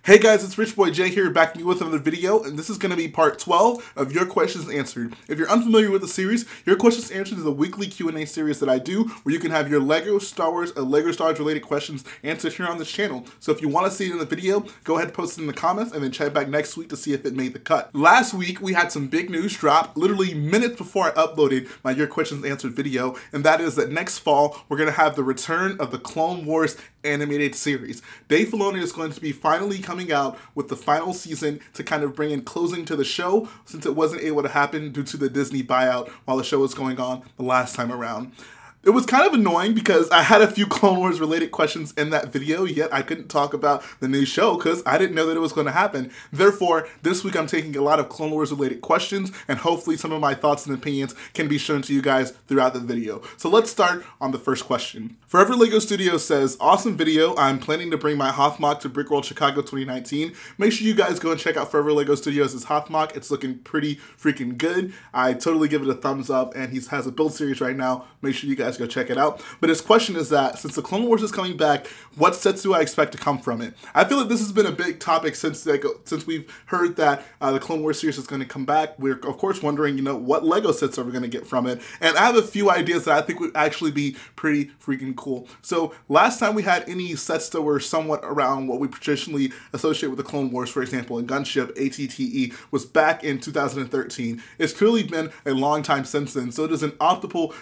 Hey guys, it's Rich Boy J here, back with another video, and this is going to be part 12 of Your Questions Answered. If you're unfamiliar with the series, Your Questions Answered is a weekly Q&A series that I do, where you can have your LEGO Star Wars and LEGO Star Wars related questions answered here on this channel. So if you want to see it in the video, go ahead and post it in the comments, and then check back next week to see if it made the cut. Last week, we had some big news drop, literally minutes before I uploaded my Your Questions Answered video, and that is that next fall, we're going to have the return of the Clone Wars animated series. Dave Filoni is going to be finally coming out with the final season to kind of bring in closing to the show, since it wasn't able to happen due to the Disney buyout while the show was going on the last time around. It was kind of annoying because I had a few Clone Wars related questions in that video, yet I couldn't talk about the new show because I didn't know that it was going to happen. Therefore, this week I'm taking a lot of Clone Wars related questions, and hopefully some of my thoughts and opinions can be shown to you guys throughout the video. So let's start on the first question. Forever Lego Studios says, awesome video, I'm planning to bring my Hothmock to Brickworld Chicago 2019. Make sure you guys go and check out Forever Lego Studios' Hothmock. It's looking pretty freaking good. I totally give it a thumbs up, and he has a build series right now. Make sure you guys go check it out. But his question is that, since the Clone Wars is coming back, what sets do I expect to come from it? I feel like this has been a big topic since we've heard that the Clone Wars series is going to come back. We're, of course, wondering, what LEGO sets are we going to get from it? And I have a few ideas that I think would actually be pretty freaking cool. So last time we had any sets that were somewhat around what we traditionally associate with the Clone Wars, for example, in Gunship, ATTE, was back in 2013. It's clearly been a long time since then, so it is an optimal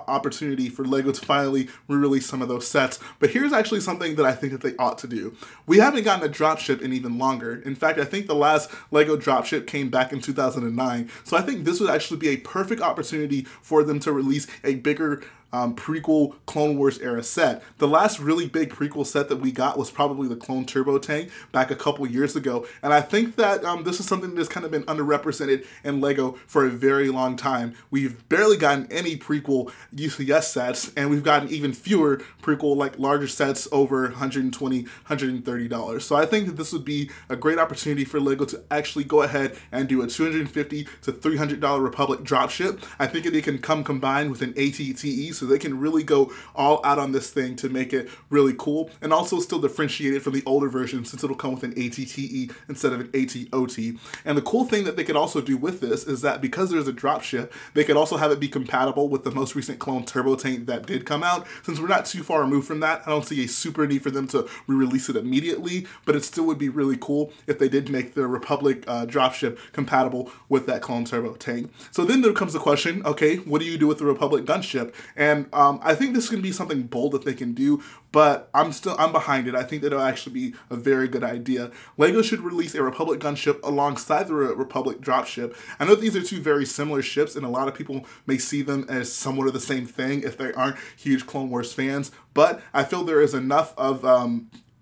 opportunity for LEGO to finally re-release some of those sets. But here's actually something that I think that they ought to do. We haven't gotten a dropship in even longer. In fact, I think the last LEGO dropship came back in 2009. So I think this would actually be a perfect opportunity for them to release a bigger prequel Clone Wars era set. The last really big prequel set that we got was probably the Clone Turbo Tank back a couple years ago, and I think that this is something that's kind of been underrepresented in LEGO for a very long time. We've barely gotten any prequel UCS sets, and we've gotten even fewer prequel, larger sets over $120, $130. So I think that this would be a great opportunity for LEGO to actually go ahead and do a $250 to $300 Republic dropship. I think it can come combined with an ATTE, so they can really go all out on this thing to make it really cool, and also still differentiate it from the older version, since it'll come with an ATTE instead of an ATOT. And the cool thing that they could also do with this is that because there's a dropship, they could also have it be compatible with the most recent Clone Turbo Tank that did come out. Since we're not too far removed from that, I don't see a super need for them to re-release it immediately, but it still would be really cool if they did make the Republic dropship compatible with that Clone Turbo Tank. So then there comes the question, okay, what do you do with the Republic gunship? And I think this is going to be something bold that they can do, but I'm behind it. I think that it'll actually be a very good idea. LEGO should release a Republic gunship alongside the Republic dropship. I know these are two very similar ships, and a lot of people may see them as somewhat of the same thing if they aren't huge Clone Wars fans, but I feel there is enough of,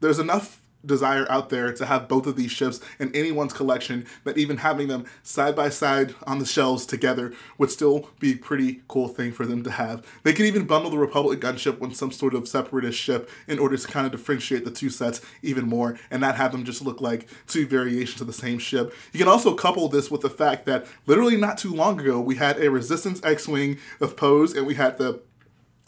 there's enough desire out there to have both of these ships in anyone's collection that even having them side by side on the shelves together would still be a pretty cool thing for them to have. They could even bundle the Republic gunship with some sort of separatist ship in order to kind of differentiate the two sets even more and not have them just look like two variations of the same ship. You can also couple this with the fact that literally not too long ago we had a Resistance X-Wing of Pose, and we had the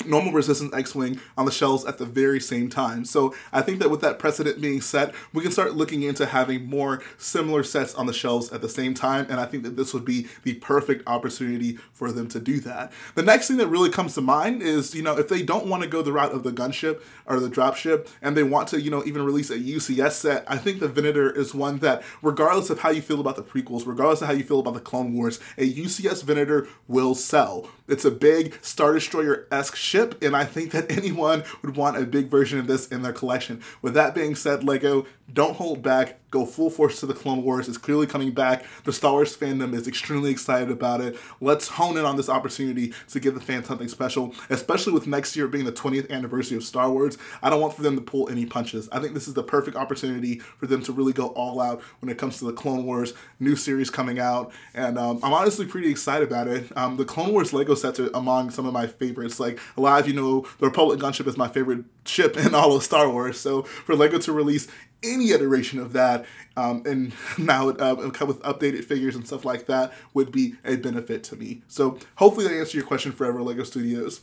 normal Resistance X-Wing on the shelves at the very same time. So I think that with that precedent being set, we can start looking into having more similar sets on the shelves at the same time, and I think that this would be the perfect opportunity for them to do that. The next thing that really comes to mind is, if they don't want to go the route of the gunship or the dropship, and they want to, even release a UCS set, I think the Venator is one that, regardless of how you feel about the prequels, regardless of how you feel about the Clone Wars, a UCS Venator will sell. It's a big Star Destroyer-esque ship, and I think that anyone would want a big version of this in their collection. With that being said, LEGO, don't hold back. Go full force to the Clone Wars. It's clearly coming back. The Star Wars fandom is extremely excited about it. Let's hone in on this opportunity to give the fans something special, especially with next year being the 20th anniversary of Star Wars. I don't want for them to pull any punches. I think this is the perfect opportunity for them to really go all out when it comes to the Clone Wars new series coming out, and I'm honestly pretty excited about it. The Clone Wars LEGO sets are among some of my favorites. Like, a lot of you know, the Republic gunship is my favorite ship in all of Star Wars, so for LEGO to release any iteration of that, and now come with updated figures and stuff like that, would be a benefit to me. So hopefully that answers your question, Forever LEGO Studios.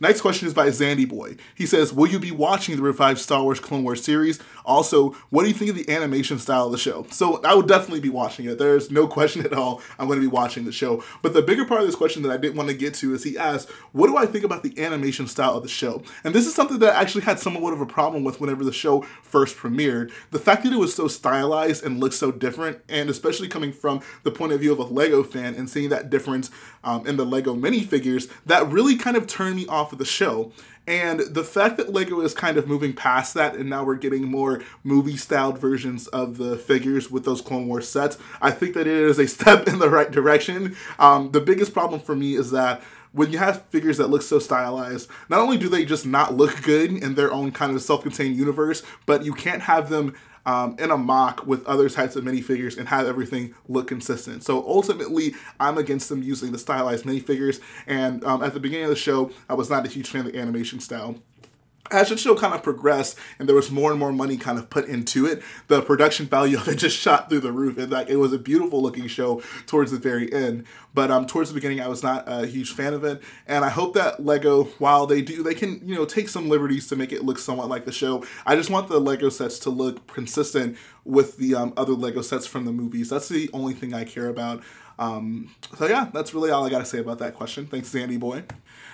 Next question is by Zandy Boy. He says, will you be watching the revived Star Wars Clone Wars series? Also, what do you think of the animation style of the show? So I would definitely be watching it. There's no question at all I'm going to be watching the show. But the bigger part of this question that I didn't want to get to is he asked, what do I think about the animation style of the show? And this is something that I actually had somewhat of a problem with whenever the show first premiered. The fact that it was so stylized and looked so different, and especially coming from the point of view of a Lego fan and seeing that difference in the Lego minifigures, that really kind of turned me off of the show. And the fact that Lego is kind of moving past that and now we're getting more movie-styled versions of the figures with those Clone Wars sets, I think that it is a step in the right direction. The biggest problem for me is that when you have figures that look so stylized, not only do they just not look good in their own kind of self-contained universe, but you can't have them in a mock with other types of minifigures and have everything look consistent. So ultimately, I'm against them using the stylized minifigures. And at the beginning of the show, I was not a huge fan of the animation style. As the show kind of progressed and there was more and more money kind of put into it, the production value of it just shot through the roof. And like, it was a beautiful looking show towards the very end. But towards the beginning, I was not a huge fan of it. And I hope that Lego, while they can, you know, take some liberties to make it look somewhat like the show. I just want the Lego sets to look consistent with the other Lego sets from the movies. That's the only thing I care about. So yeah, that's really all I got to say about that question. Thanks, Zandy Boy.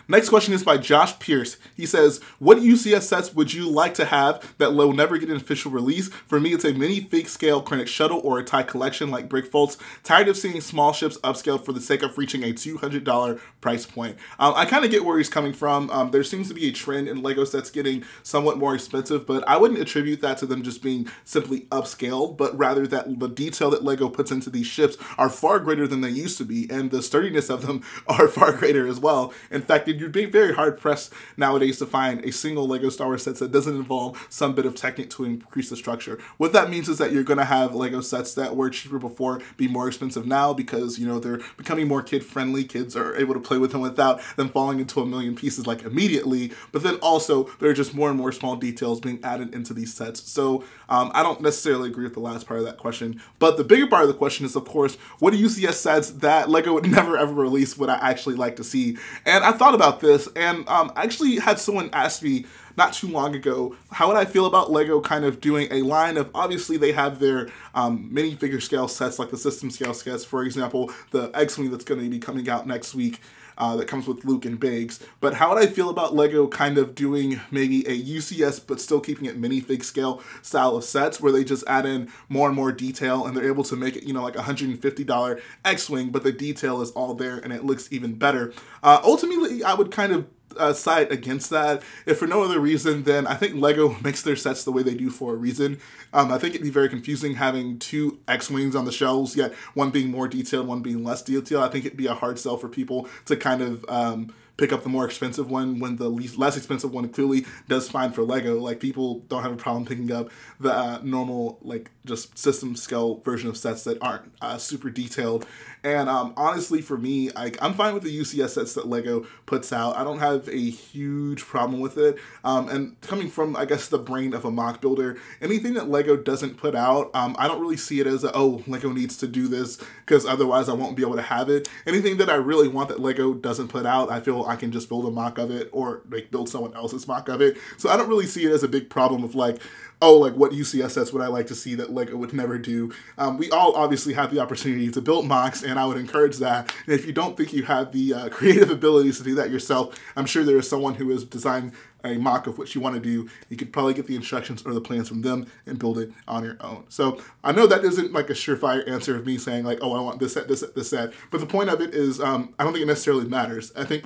Next question is by Josh Pierce. He says, what UCS sets would you like to have that will never get an official release? For me, it's a minifig scale Krennic shuttle or a TIE collection like Brick Folds. Tired of seeing small ships upscaled for the sake of reaching a $200 price point. I kind of get where he's coming from. There seems to be a trend in Lego sets getting somewhat more expensive, but I wouldn't attribute that to them just being simply upscaled, but rather that the detail that Lego puts into these ships are far greater than they used to be, and the sturdiness of them are far greater as well. In fact, you'd be very hard pressed nowadays to find a single Lego Star Wars set that doesn't involve some bit of technique to increase the structure. What that means is that you're going to have Lego sets that were cheaper before be more expensive now because, you know, they're becoming more kid friendly. Kids are able to play with them without them falling into a million pieces like immediately. But then also there are just more and more small details being added into these sets. So I don't necessarily agree with the last part of that question. But the bigger part of the question is, of course, what do UCS sets that Lego would never ever release would I actually like to see? And I thought about this, and I actually had someone ask me not too long ago, how would I feel about Lego kind of doing a line of, obviously they have their minifigure scale sets like the system scale sets, for example, the X-Wing that's going to be coming out next week. That comes with Luke and Biggs. But how would I feel about Lego kind of doing maybe a UCS but still keeping it minifig scale style of sets where they just add in more and more detail and they're able to make it, you know, like $150 X-Wing, but the detail is all there and it looks even better. Ultimately, I would kind of side against that. If for no other reason, then I think Lego makes their sets the way they do for a reason. I think it'd be very confusing having two X-Wings on the shelves, yet one being more detailed, one being less detailed. I think it'd be a hard sell for people to kind of pick up the more expensive one when the less expensive one clearly does fine for Lego. Like, people don't have a problem picking up the normal, like, just system scale version of sets that aren't super detailed. And honestly, for me, I'm fine with the UCS sets that Lego puts out. I don't have a huge problem with it. And coming from, I guess, the brain of a mock builder, anything that Lego doesn't put out, I don't really see it as, oh, Lego needs to do this because otherwise I won't be able to have it. Anything that I really want that Lego doesn't put out, I feel I can just build a mock of it or like build someone else's mock of it. So I don't really see it as a big problem of like, oh, like what UCS sets would I like to see that Lego would never do. We all obviously have the opportunity to build mocks, and I would encourage that. And if you don't think you have the creative abilities to do that yourself, I'm sure there is someone who has designed a mock of what you want to do. You could probably get the instructions or the plans from them and build it on your own. So I know that isn't like a surefire answer of me saying like, oh, I want this set, this set, this set. But the point of it is, I don't think it necessarily matters. I think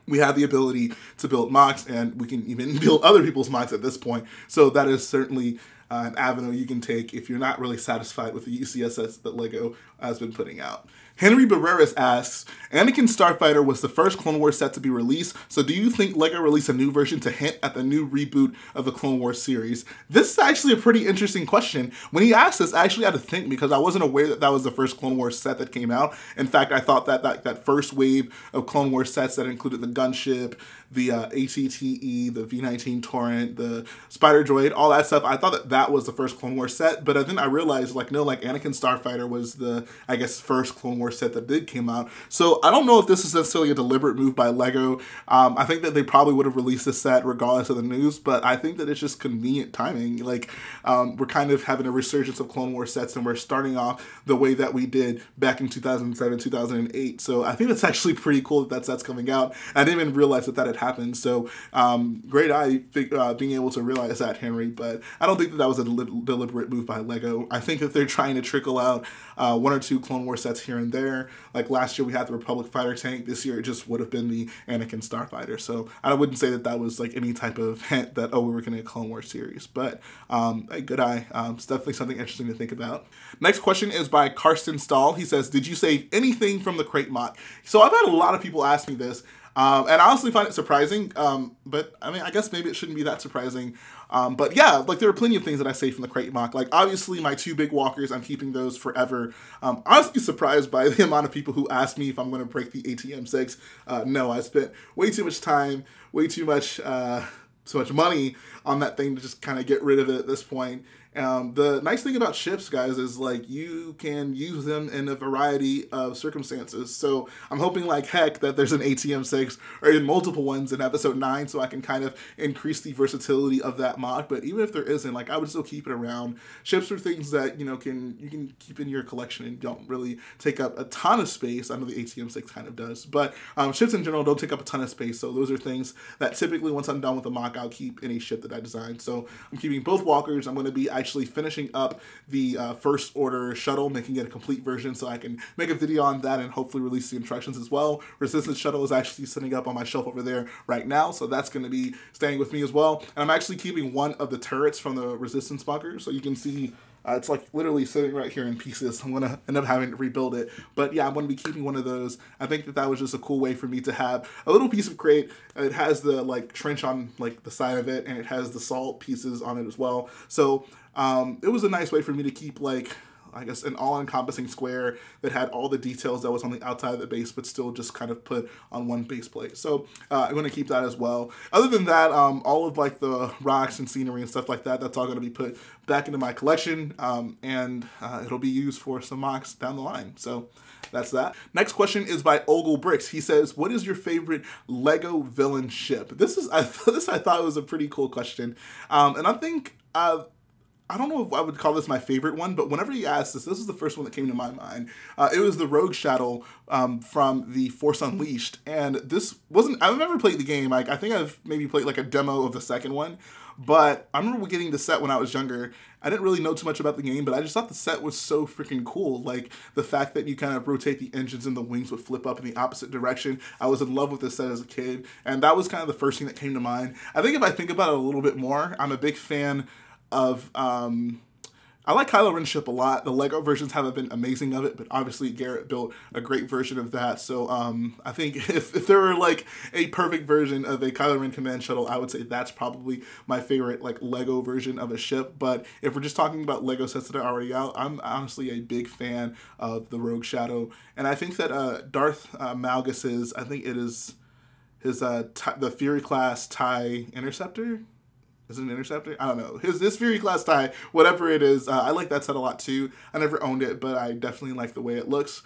we have the ability to build mocks, and we can even build other people's mocks at this point. So that is certainly an avenue you can take if you're not really satisfied with the UCS sets that Lego has been putting out. Henry Barreras asks, Anakin Starfighter was the first Clone Wars set to be released, so do you think Lego released a new version to hint at the new reboot of the Clone Wars series? This is actually a pretty interesting question. When he asked this, I actually had to think because I wasn't aware that that was the first Clone Wars set that came out. In fact, I thought that that first wave of Clone Wars sets that included the gunship, the ATTE, the V-19 Torrent, the Spider Droid, all that stuff, I thought that that was the first Clone Wars set, but then I realized, like, no, like, Anakin Starfighter was the, I guess, first Clone Wars Wars set that did came out. So I don't know if this is necessarily a deliberate move by LEGO. I think that they probably would have released this set regardless of the news, but I think that it's just convenient timing. Like, we're kind of having a resurgence of Clone Wars sets, and we're starting off the way that we did back in 2007, 2008. So I think that's actually pretty cool that that set's coming out. I didn't even realize that that had happened. So great eye being able to realize that, Henry. But I don't think that that was a deliberate move by LEGO. I think that they're trying to trickle out one or two Clone Wars sets here and there. Like last year we had the Republic fighter tank. This year it just would have been the Anakin Starfighter. So I wouldn't say that that was like any type of hint that, oh, we were going to get a Clone Wars series. But a good eye. It's definitely something interesting to think about. Next question is by Karsten Stahl. He says, did you save anything from the crate mock? So I've had a lot of people ask me this. And I honestly find it surprising, but I mean, I guess maybe it shouldn't be that surprising. But yeah, like there are plenty of things that I saved from the crate mock. Like obviously my two big walkers, I'm keeping those forever. Honestly surprised by the amount of people who ask me if I'm going to break the ATM6. No, I spent way too much time, way too much, so much money on that thing to just kind of get rid of it at this point. The nice thing about ships, guys, is like you can use them in a variety of circumstances. So I'm hoping like heck that there's an ATM6 or even multiple ones in episode 9 so I can kind of increase the versatility of that mod. But even if there isn't, like I would still keep it around. Ships are things that, you know, you can keep in your collection and don't really take up a ton of space. I know the ATM6 kind of does, but ships in general don't take up a ton of space. So those are things that typically once I'm done with the mock, I'll keep any ship that I design. So I'm keeping both walkers. I'm going to be actually finishing up the First Order shuttle, making it a complete version so I can make a video on that and hopefully release the instructions as well. Resistance shuttle is actually sitting up on my shelf over there right now, so that's going to be staying with me as well. And I'm actually keeping one of the turrets from the Resistance bunker, so you can see it's like literally sitting right here in pieces. I'm going to end up having to rebuild it. But yeah, I'm going to be keeping one of those. I think that that was just a cool way for me to have a little piece of crate. It has the like trench on like the side of it, and it has the salt pieces on it as well. So it was a nice way for me to keep like, I guess, an all-encompassing square that had all the details that was on the outside of the base, but still just kind of put on one base plate. So I'm going to keep that as well. Other than that, all of like the rocks and scenery and stuff like that, that's all going to be put back into my collection, and it'll be used for some mocks down the line. So that's that. Next question is by Ogle Bricks. He says, what is your favorite LEGO villain ship? This I thought was a pretty cool question. And I think, I don't know if I would call this my favorite one, but whenever he asked this is the first one that came to my mind. It was the Rogue Shadow from the Force Unleashed. And this wasn't, I've never played the game. Like, I think I've maybe played like a demo of the second one. But I remember getting the set when I was younger. I didn't really know too much about the game, but I just thought the set was so freaking cool. Like, the fact that you kind of rotate the engines and the wings would flip up in the opposite direction. I was in love with this set as a kid. And that was kind of the first thing that came to mind. I think if I think about it a little bit more, I'm a big fan of, I like Kylo Ren's ship a lot. The LEGO versions haven't been amazing of it, but obviously Garrett built a great version of that. So I think if there were like a perfect version of a Kylo Ren command shuttle, I would say that's probably my favorite like LEGO version of a ship. But if we're just talking about LEGO sets that are already out, I'm honestly a big fan of the Rogue Shadow. And I think that Darth Malgus's, I think it is his the Fury class TIE Interceptor. Is it an Interceptor? I don't know. His Fury class TIE, whatever it is, I like that set a lot too. I never owned it, but I definitely like the way it looks.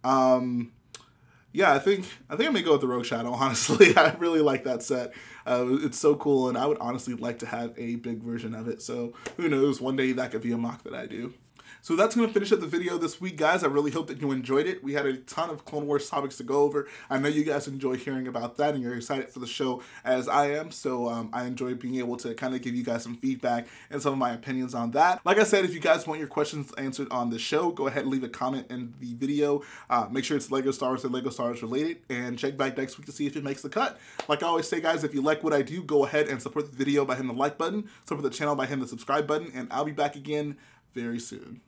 Yeah, I think I may go with the Rogue Shadow, honestly. I really like that set. It's so cool, and I would honestly like to have a big version of it. So who knows, one day that could be a mock that I do. So that's going to finish up the video this week, guys. I really hope that you enjoyed it. We had a ton of Clone Wars topics to go over. I know you guys enjoy hearing about that, and you're excited for the show as I am. So I enjoy being able to kind of give you guys some feedback and some of my opinions on that. Like I said, if you guys want your questions answered on the show, go ahead and leave a comment in the video. Make sure it's LEGO Star Wars and LEGO Star Wars related, and check back next week to see if it makes the cut. Like I always say, guys, if you like what I do, go ahead and support the video by hitting the like button, support the channel by hitting the subscribe button, and I'll be back again very soon.